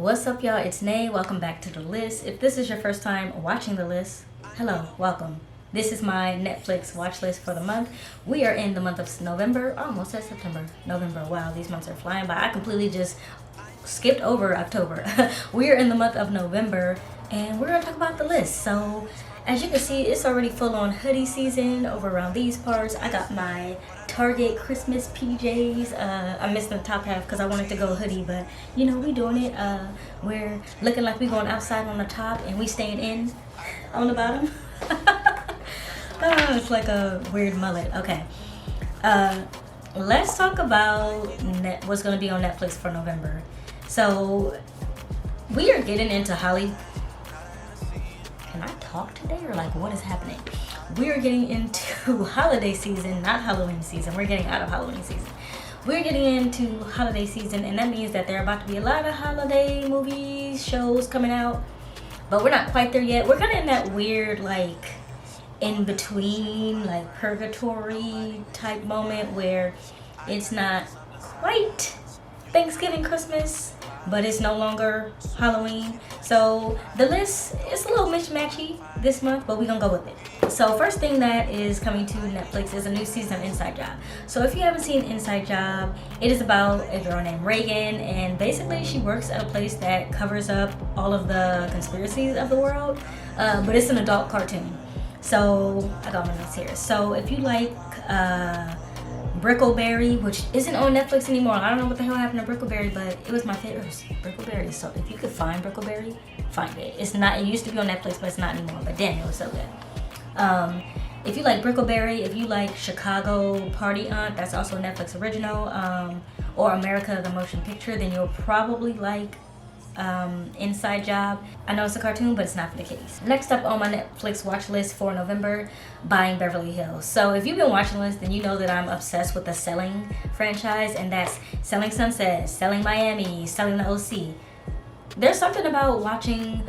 What's up, y'all? It's Nay. Welcome back to the list. If this is your first time watching the list, hello, welcome. This is my Netflix watch list for the month. We are in the month of November. Almost at September. November. Wow, these months are flying by. I completely just skipped over October. We are in the month of November, and we're gonna talk about the list. So, as you can see, it's already full on hoodie season over around these parts. I got my Target Christmas PJs. I missed the top half because I wanted to go hoodie, but you know, we doing it. We're looking like we going outside on the top and we staying in on the bottom. It's like a weird mullet. Okay. Let's talk about what's going to be on Netflix for November. So we are getting into Holly. Can I talk today, or like what is happening? We are getting into holiday season, not Halloween season. We're getting out of Halloween season. We're getting into holiday season, and that means that there are about to be a lot of holiday movies, shows coming out, but we're not quite there yet. We're kind of in that weird, like, in between, like, purgatory type moment where it's not quite Thanksgiving, Christmas, but it's no longer Halloween. So the list is a little mismatchy this month, but we're gonna go with it. So first thing that is coming to Netflix is a new season of Inside Job. So if you haven't seen Inside Job, it is about a girl named Reagan, and basically she works at a place that covers up all of the conspiracies of the world, but it's an adult cartoon. So I got my notes here. So if you like Brickleberry, which isn't on Netflix anymore. I don't know what the hell happened to Brickleberry, but it was my favorite. Brickleberry. So if you could find Brickleberry, find it. It's not. It used to be on Netflix, but it's not anymore. But damn, it was so good. If you like Brickleberry, if you like Chicago Party Aunt, that's also a Netflix original, or America the Motion Picture, then you'll probably like Inside Job. I know it's a cartoon, but it's not for the kiddies. Next up on my Netflix watch list for November, Buying Beverly Hills. So if you've been watching this, then you know that I'm obsessed with the Selling franchise, and that's Selling Sunset, Selling Miami, Selling the OC. There's something about watching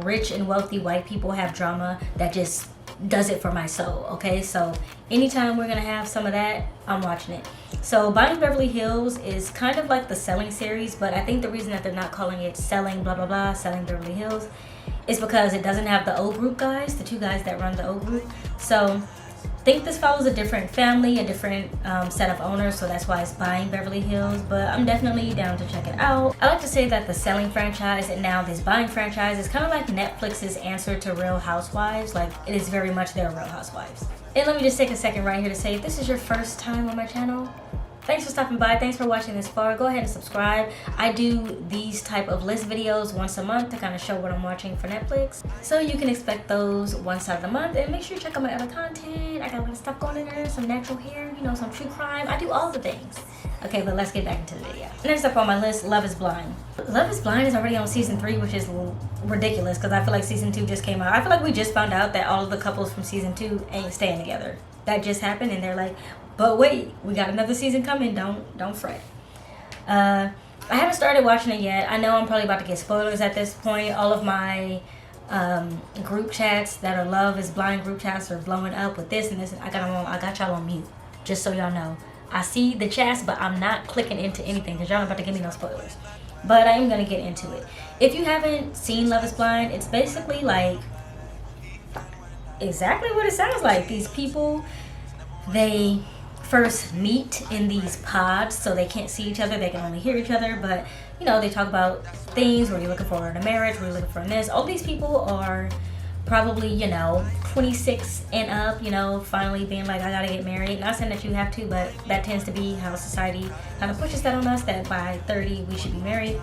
rich and wealthy white people have drama that just does it for my soul. Okay, so anytime we're gonna have some of that, I'm watching it. So Buying Beverly Hills is kind of like the Selling series, but I think the reason that they're not calling it Selling blah blah blah, Selling Beverly Hills, is because it doesn't have the O Group guys, the two guys that run the O Group. So I think this follows a different family, a different set of owners, so that's why it's Buying Beverly Hills, but I'm definitely down to check it out. I like to say that the Selling franchise and now this Buying franchise is kind of like Netflix's answer to Real Housewives. Like, it is very much their Real Housewives. And let me just take a second right here to say, if this is your first time on my channel, thanks for stopping by. Thanks for watching this far. Go ahead and subscribe. I do these type of list videos once a month to kind of show what I'm watching for Netflix. So you can expect those once out of the month. And make sure you check out my other content. I got a lot of stuff going in there. Some natural hair, you know, some true crime. I do all the things. Okay, but let's get back into the video. Next up on my list, Love is Blind. Love is Blind is already on season 3, which is ridiculous because I feel like season 2 just came out. I feel like we just found out that all of the couples from season 2 ain't staying together. That just happened, and they're like, but wait, we got another season coming. Don't fret. I haven't started watching it yet. I know I'm probably about to get spoilers at this point. All of my group chats that are Love is Blind group chats are blowing up with this and this. I got y'all on mute, just so y'all know. I see the chats, but I'm not clicking into anything because y'all not about to give me no spoilers. But I am gonna get into it. If you haven't seen Love is Blind, it's basically like exactly what it sounds like. These people, they first meet in these pods, so they can't see each other, they can only hear each other, but you know, they talk about things. What are you looking for in a marriage? What are you looking for in this? All these people are probably, you know, 26 and up, you know, finally being like, I gotta get married. Not saying that you have to, but that tends to be how society kind of pushes that on us, that by 30 we should be married.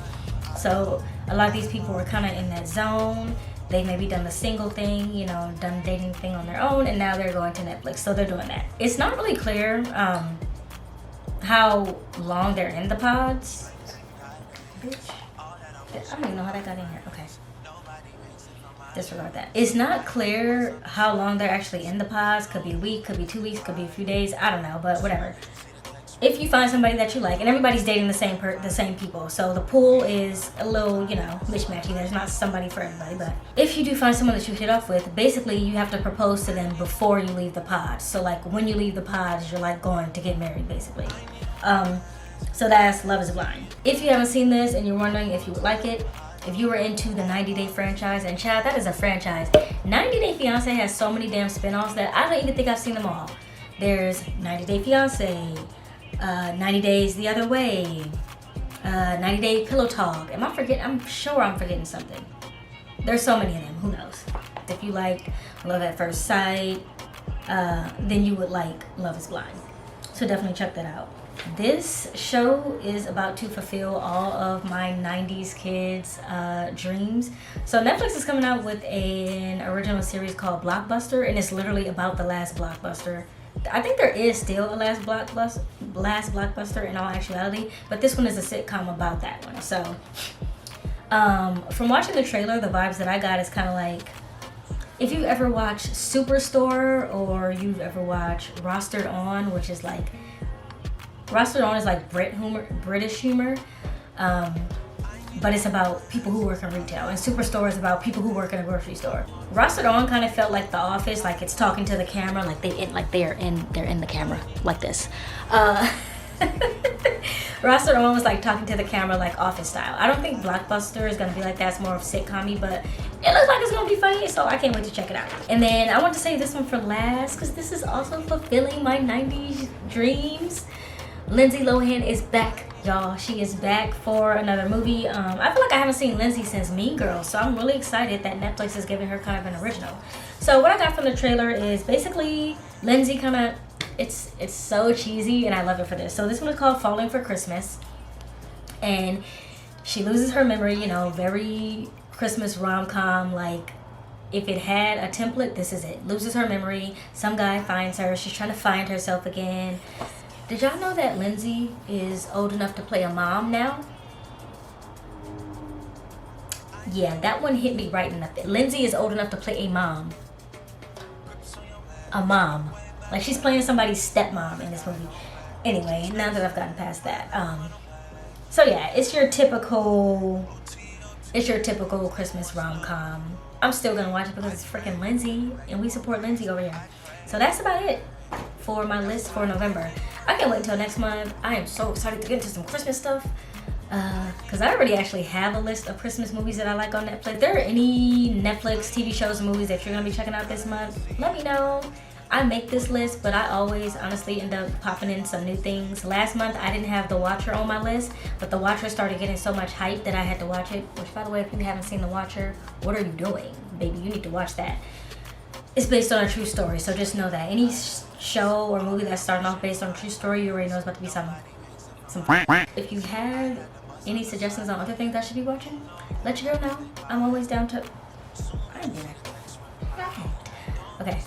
So a lot of these people are kind of in that zone. They maybe done the single thing, you know, done dating thing on their own, and now they're going to Netflix, so they're doing that. It's not really clear how long they're in the pods. Bitch. I don't even know how that got in here. Okay. Disregard that. It's not clear how long they're actually in the pods. Could be a week, could be 2 weeks, could be a few days. I don't know, but whatever. If you find somebody that you like, and everybody's dating the same people, so the pool is a little, you know, mismatchy. There's not somebody for everybody, but if you do find someone that you hit off with, basically you have to propose to them before you leave the pod. So like when you leave the pods, you're like going to get married, basically. So that's Love is Blind. If you haven't seen this and you're wondering if you would like it, If you were into the 90 Day franchise, and child, that is a franchise. 90 Day Fiance has so many damn spinoffs that I don't even think I've seen them all. There's 90 Day Fiance, 90 Days the Other Way, 90 Day Pillow Talk. Am I forgetting? I'm sure I'm forgetting something. There's so many of them. Who knows? If you like Love at First Sight, then you would like Love is Blind. So definitely check that out. This show is about to fulfill all of my 90s kids dreams. So Netflix is coming out with an original series called Blockbuster, and it's literally about the last Blockbuster. I think there is still a last Blockbuster in all actuality, but this one is a sitcom about that one. So from watching the trailer, the vibes that I got is kind of like, if you've ever watched Superstore or you've ever watched Rostered On, which is like, Rostered On is like British humor, but it's about people who work in retail, and Superstore is about people who work in a grocery store. Rostered On kind of felt like The Office, like it's talking to the camera, like they're in the camera like this. Rostered On was like talking to the camera like Office style. I don't think Blockbuster is gonna be like that. It's more of sitcom-y, but it looks like it's gonna be funny, so I can't wait to check it out. And then I want to save this one for last because this is also fulfilling my 90s dreams. Lindsay Lohan is back, y'all. She is back for another movie. I feel like I haven't seen Lindsay since Mean Girls, so I'm really excited that Netflix is giving her kind of an original. So what I got from the trailer is basically Lindsay kind of, it's so cheesy, and I love it for this. So this one is called Falling for Christmas, and she loses her memory, you know, very Christmas rom-com, like if it had a template, this is it. Loses her memory, some guy finds her, she's trying to find herself again. Did y'all know that Lindsay is old enough to play a mom now? Yeah, that one hit me right in the face. Lindsay is old enough to play a mom. A mom. Like she's playing somebody's stepmom in this movie. Anyway, now that I've gotten past that. So yeah, it's your typical Christmas rom-com. I'm still gonna watch it because it's freaking Lindsay, and we support Lindsay over here. So that's about it for my list for November. I can't wait until next month. I am so excited to get into some Christmas stuff because I already actually have a list of Christmas movies that I like on Netflix. If there are any Netflix TV shows and movies that you're gonna be checking out this month, let me know. I make this list, but I always honestly end up popping in some new things. Last month I didn't have The Watcher on my list, but The Watcher started getting so much hype that I had to watch it, which by the way, if you haven't seen The Watcher, what are you doing? Baby, you need to watch that. It's based on a true story, so just know that any show or movie that's starting off based on a true story, you already know it's about to be some. If you have any suggestions on other things I should be watching, let your girl know. I'm always down to. I didn't do that. Okay,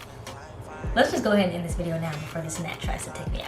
let's just go ahead and end this video now before this gnat tries to take me out.